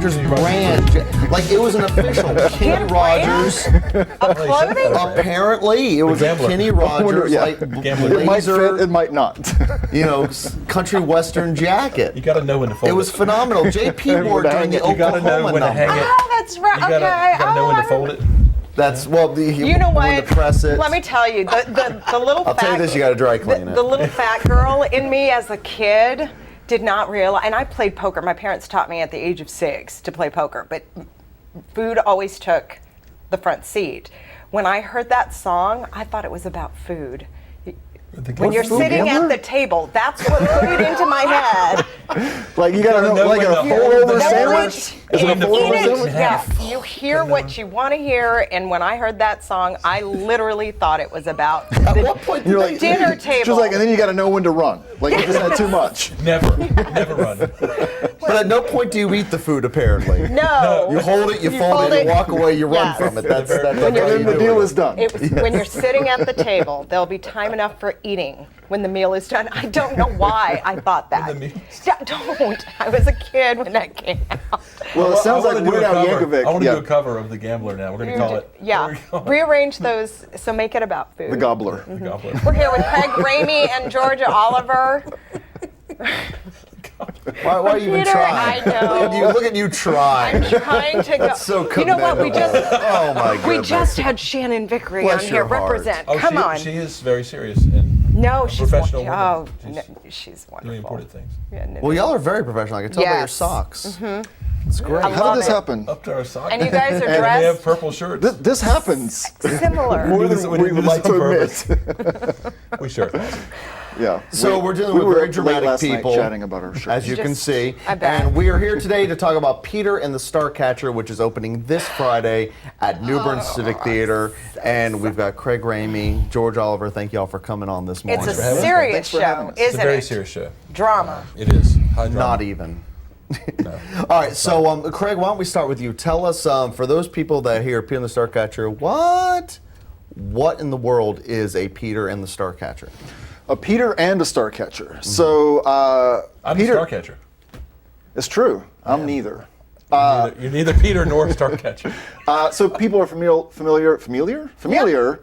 Brand, like it was an official Kenny Rogers. Of clothing? Apparently, it was a Kenny Rogers like It might fit, it might not. Country western jacket. You got to know when to fold it. It was phenomenal. JP wore it during the You got to know Oklahoma when to number. hang it. Oh, that's right. You gotta know when to fold it. That's You know what? When to press it. Let me tell you, the little I'll tell you this: you got to dry clean it. The little fat girl in me as a kid did not realize, and I played poker. My parents taught me at the age of 6 to play poker, but food always took the front seat. When I heard that song, I thought it was about food. When you're sitting at the table, that's what put it into my head. Like you gotta know, like a fold-over sandwich? Is it a fold-over sandwich? Yes, you hear what you want to hear, and when I heard that song, I literally thought it was about the dinner table. She was like, and then you gotta know when to run. Like you just had too much. Never run. But at no point do you eat the food, apparently. No. You hold it, you fold it, you walk away, you run from it. That's when the deal is done. When you're sitting at the table, there'll be time enough for eating when the meal is done. I don't know why I thought that. Don't. I was a kid when that came out. Well, it sounds like Weird Al Yankovic. I want to do a cover of The Gambler now. We're going to call it. Yeah. Rearrange those, so make it about food. The Gobbler. The Gobbler. We're here with Craig Ramey and Georgia Oliver. Why are you even Peter, trying? I know. Look at you trying. I'm trying to go. That's so You know what? oh my goodness. We just had Shannon Vickery Bless on your here. heart. Represent. Oh, Come on. She is very serious and No, a she's professional woman. Oh, She's she's wonderful. doing important things. Yeah, no, Well, y'all are very professional. I can tell by your Yes. socks. It's great. I How love did this it. happen? Up to our socks. And you guys are And they have dressed purple shirts. This happens similar. more this- than we we did would this like on to purpose. admit. We sure. Yeah. So we're dealing we with very were dramatic late last night people, chatting about our shirts. as you can Just- see. I bet. And we are here today to talk about Peter and the Starcatcher, which is opening this Friday at New Bern Civic Theater. And we've got Craig Ramey, George Oliver. Thank you all for coming on this morning. It's a having us. serious Thanks for having show, us. isn't It's a very it? serious show. Drama. It is. High drama. Not even. No. All right, so Craig, why don't we start with you? Tell us, for those people that hear Peter and the Starcatcher, what in the world is a Peter and the Starcatcher? A Peter and a Starcatcher. So I'm Peter. a Starcatcher. It's true. I'm neither. You're neither Peter nor Starcatcher. So people are familiar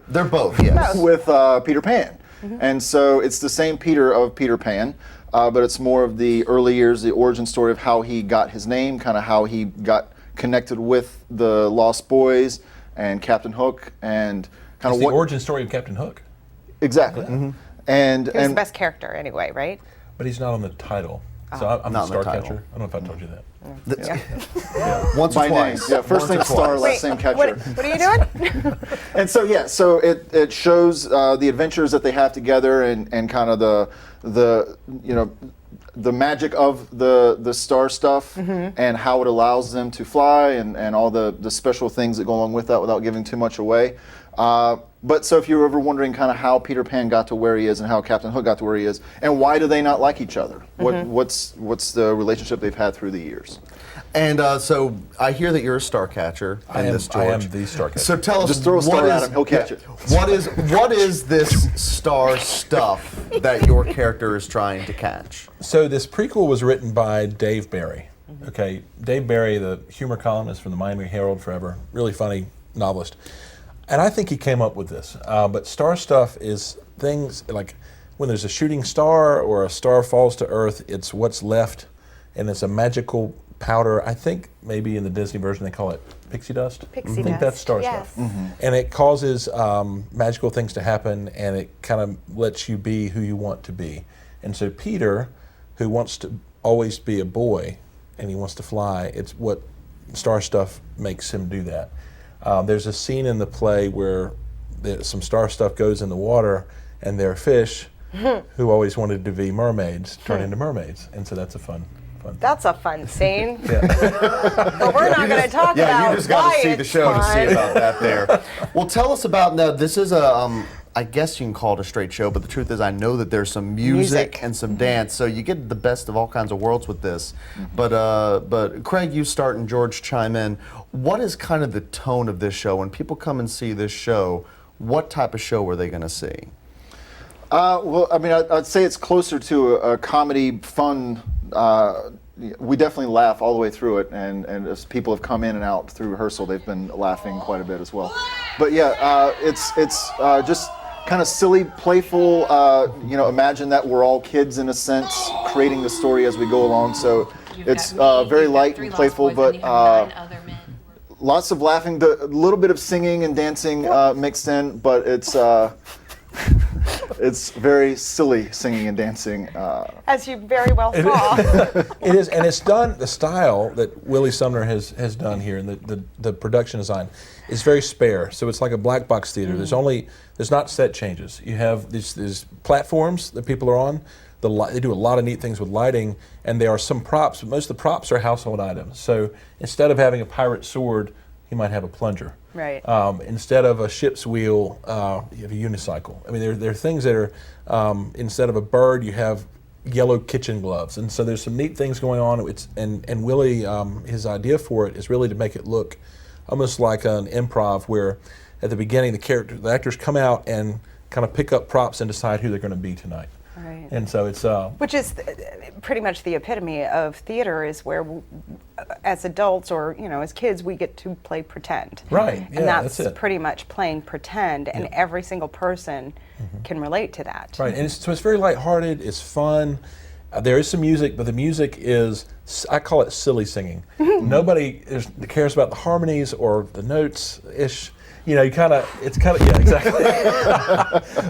They're both, yes. with Peter Pan. And so it's the same Peter of Peter Pan, but it's more of the early years, the origin story of how he got his name, kind of how he got connected with the Lost Boys and Captain Hook, and kind It's of the what origin story of Captain Hook, exactly. And He was the best character anyway, right? but he's not on the title. So I'm Not the on the title. Starcatcher. I don't know if I told you that. Once my or name, twice. yeah, first Once or name Star, twice. last name Catcher. What are you doing? And so so it shows the adventures that they have together and kind of the the magic of the star stuff and how it allows them to fly and all the special things that go along with that without giving too much away. But so if you're ever wondering kind of how Peter Pan got to where he is and how Captain Hook got to where he is and why do they not like each other? What's the relationship they've had through the years? And so I hear that you're a Starcatcher in this, George. I am the Starcatcher. So tell us, Just throw a star at him, he'll catch it. What is this star stuff that your character is trying to catch? So this prequel was written by Dave Barry. Okay, Dave Barry, the humor columnist from the Miami Herald forever, really funny novelist. And I think he came up with this. But star stuff is things like when there's a shooting star or a star falls to Earth, it's what's left, and it's a magical powder. I think maybe in the Disney version they call it pixie dust. Pixie I think dust, that's star yes. stuff. And it causes magical things to happen, and it kind of lets you be who you want to be. And so Peter, who wants to always be a boy, and he wants to fly, it's what star stuff makes him do that. There's a scene in the play where some star stuff goes in the water, and there are fish who always wanted to be mermaids turn into mermaids, and so that's a fun. That's a fun scene. But we're not going to talk about Yeah, you just got why to see it's the show to see fun. about that there. Well, tell us about, now this is a, I guess you can call it a straight show, but the truth is I know that there's some music and some dance, so you get the best of all kinds of worlds with this. But Craig, you start and George chime in. What is kind of the tone of this show? When people come and see this show, what type of show are they going to see? Well, I mean, I'd say it's closer to a comedy, fun, we definitely laugh all the way through it, and as people have come in and out through rehearsal, they've been laughing quite a bit as well. But yeah, it's just kind of silly, playful. Imagine that we're all kids in a sense, creating the story as we go along. So it's very light and playful, but lots of laughing, a little bit of singing and dancing mixed in, but it's very silly singing and dancing. As you very well saw. It is, and it's done, the style that Willie Sumner has done here, and the production design is very spare. So it's like a black box theater. There's not set changes. You have these platforms that people are on. They do a lot of neat things with lighting, and there are some props, but most of the props are household items. So instead of having a pirate sword, you might have a plunger. Right. Instead of a ship's wheel, you have a unicycle. I mean, there are things that are, instead of a bird, you have yellow kitchen gloves. And so there's some neat things going on. And Willie, his idea for it is really to make it look almost like an improv where at the beginning the actors come out and kind of pick up props and decide who they're going to be tonight. Right. And so it's which is pretty much the epitome of theater, is where as adults or as kids we get to play pretend. Right. Yeah, and that's it. pretty much playing pretend, and every single person can relate to that. Right. And so it's very lighthearted. It's fun. There is some music, but the music is, I call it silly singing. Nobody cares about the harmonies or the notes ish. Yeah, exactly.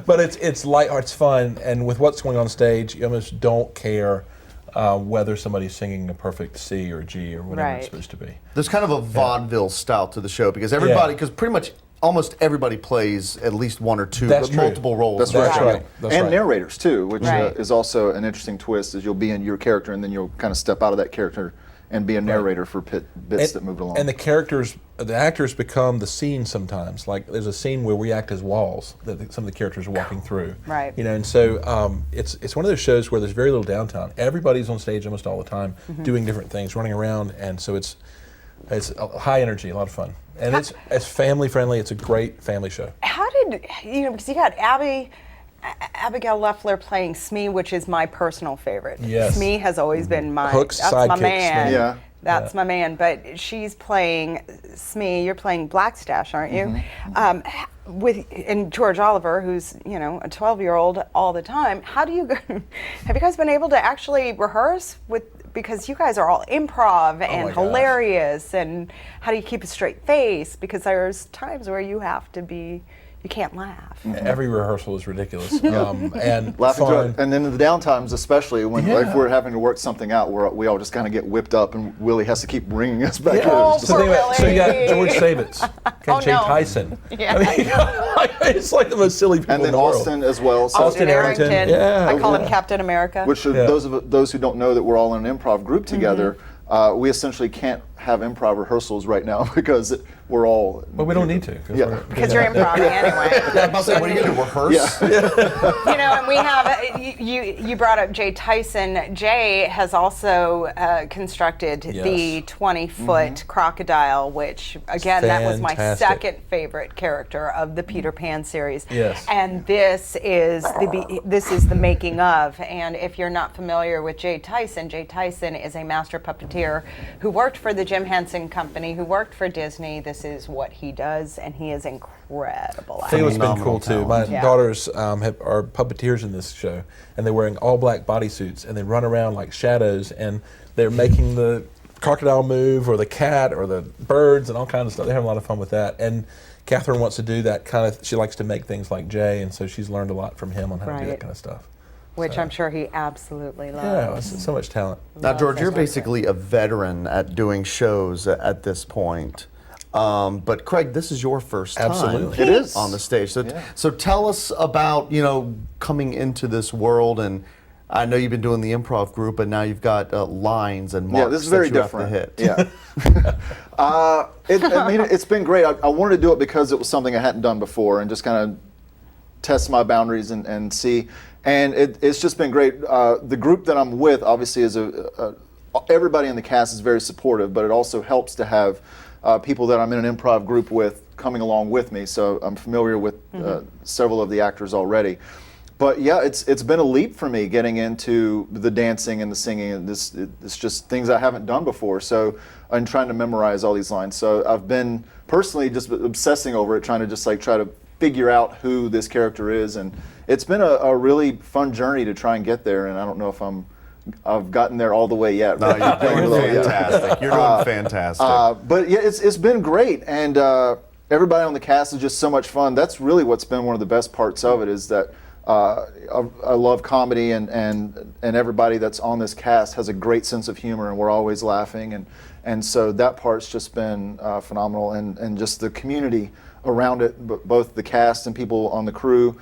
But it's light, it's fun, and with what's going on stage, you almost don't care whether somebody's singing a perfect C or G or whatever it's supposed to be. There's kind of a vaudeville style to the show because because pretty much almost everybody plays at least one or two, multiple roles. That's right. That's and right. narrators too, which is also an interesting twist. Is you'll be in your character and then you'll kind of step out of that character and be a narrator for bits that move along. And the actors become the scene sometimes. Like there's a scene where we act as walls that some of the characters are walking through. Right. And so it's one of those shows where there's very little downtime. Everybody's on stage almost all the time, doing different things, running around, and so it's high energy, a lot of fun, and it's family friendly. It's a great family show. How did because you got Abigail Leffler playing Smee, which is my personal favorite. Yes. Smee has always been Hook's that's my sidekick, man. Smee. Yeah. That's my man. But she's playing Smee. You're playing Blackstash, aren't you? And George Oliver, who's a 12-year-old all the time. How do you go? Have you guys been able to actually rehearse because you guys are all improv and hilarious, and how do you keep a straight face? Because there's times where you can't laugh. Every rehearsal is ridiculous and laughing fun. And then in the downtimes, especially when like we're having to work something out, we all just kind of get whipped up, and Willie has to keep bringing us back. Oh, in. So you got George Savitz, Jay Tyson. Yeah. It's like the most silly people And then in the Austin as well. So Austin Arrington. Yeah. I call him Captain America. Which those who don't know that we're all in an improv group together, we essentially can't have improv rehearsals right now because we're all. But we don't need to. Because you're improv anyway. I'm about to say, what are you going to rehearse? And we have, you brought up Jay Tyson. Jay has also constructed the 20-foot crocodile, which, again, that was my second favorite character of the Peter Pan series. Yes. And this is the making of. And if you're not familiar with Jay Tyson is a master puppeteer who worked for the Jim Henson Company, who worked for Disney. This is what he does, and he is incredible. I think what's been cool too. My daughters are puppeteers in this show, and they're wearing all black bodysuits, and they run around like shadows, and they're making the crocodile move, or the cat, or the birds, and all kinds of stuff. They're having a lot of fun with that. And Catherine wants to do that kind of. She likes to make things like Jay, and so she's learned a lot from him on how to do that kind of stuff. Which I'm sure he absolutely loves. Yeah, it's so much talent. Now, George, you're basically a veteran at doing shows at this point. But Craig, this is your first time. Absolutely. It is. On the stage. So tell us about, coming into this world, and I know you've been doing the improv group, and now you've got lines and marks this is very that you different. have to hit. Yeah. It's been great. I wanted to do it because it was something I hadn't done before, and just kind of test my boundaries and see. And it's just been great. The group that I'm with, obviously, is everybody in the cast is very supportive, but it also helps to have people that I'm in an improv group with coming along with me. So I'm familiar with several of the actors already. but yeah, it's been a leap for me getting into the dancing and the singing, and it's just things I haven't done before. So I'm trying to memorize all these lines. So I've been personally just obsessing over it, trying to just like try to figure out who this character is, and it's been a really fun journey to try and get there. And I don't know if I've gotten there all the way yet. No, you're doing fantastic. You're doing fantastic. But yeah, it's been great, and everybody on the cast is just so much fun. That's really what's been one of the best parts of it, is that I love comedy, and everybody that's on this cast has a great sense of humor, and we're always laughing, and so that part's just been phenomenal, and just the community around it, both the cast and people on the crew,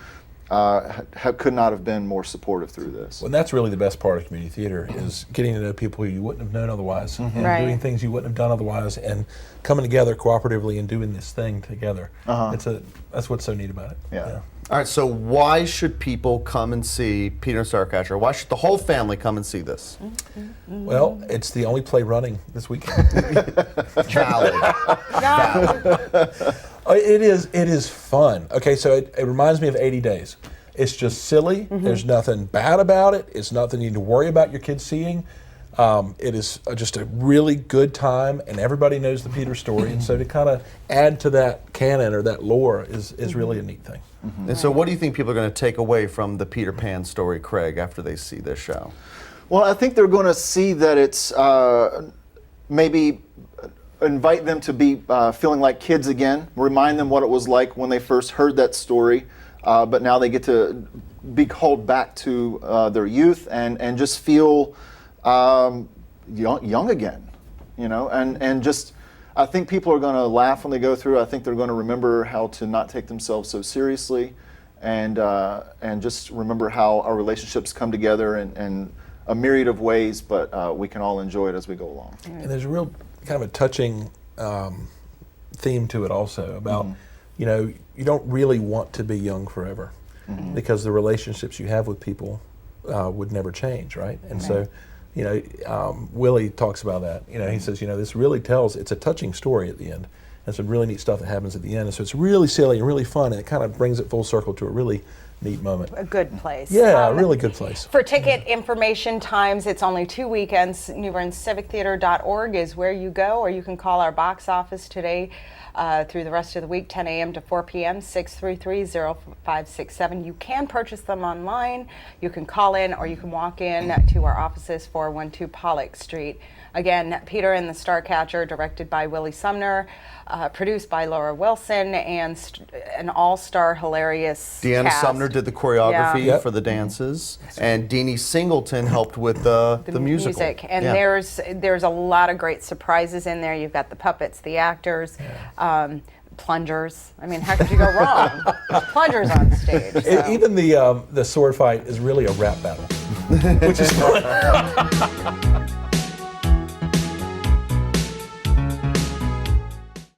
could not have been more supportive through this. Well, and that's really the best part of community theater, is getting to know people who you wouldn't have known otherwise, and Right. doing things you wouldn't have done otherwise, and coming together cooperatively and doing this thing together. That's what's so neat about it. Yeah. All right, so why should people come and see Peter and Starcatcher? Why should the whole family come and see this? Well, it's the only play running this weekend. Valid. It is fun. Okay, so it reminds me of 80 Days. It's just silly. There's nothing bad about it. It's nothing you need to worry about your kids seeing. It is just a really good time, and everybody knows the Peter story, and so to kind of add to that canon or that lore is really a neat thing. And so what do you think people are going to take away from the Peter Pan story, Craig, after they see this show? Well, I think they're going to see that it's maybe invite them to be feeling like kids again, remind them what it was like when they first heard that story, but now they get to be called back to their youth and just feel young again, and just, I think people are going to laugh when they go through. I think they're going to remember how to not take themselves so seriously, and just remember how our relationships come together in a myriad of ways, but we can all enjoy it as we go along. And there's a real kind of a touching theme to it also about, you don't really want to be young forever, because the relationships you have with people would never change, right? And so, Willie talks about that. He says, this really it's a touching story at the end, and some really neat stuff that happens at the end. And so it's really silly and really fun, and it kind of brings it full circle to a really neat moment. A good place. Yeah, a really good place. For ticket information times, it's only 2 weekends. NewBernsCivicTheater.org is where you go, or you can call our box office today through the rest of the week, 10 a.m. to 4 p.m., 633-0567. You can purchase them online, you can call in, or you can walk in to our offices, 412 Pollock Street. Again, Peter and the Starcatcher, directed by Willie Sumner, produced by Laura Wilson, and an all-star hilarious Deanna cast. Sumner did the choreography Yeah. for the dances, and Deanie Singleton helped with the musical. And there's a lot of great surprises in there. You've got the puppets, the actors, plungers. I mean, how could you go wrong? Plungers on stage. So. Even the sword fight is really a rap battle, which is fun.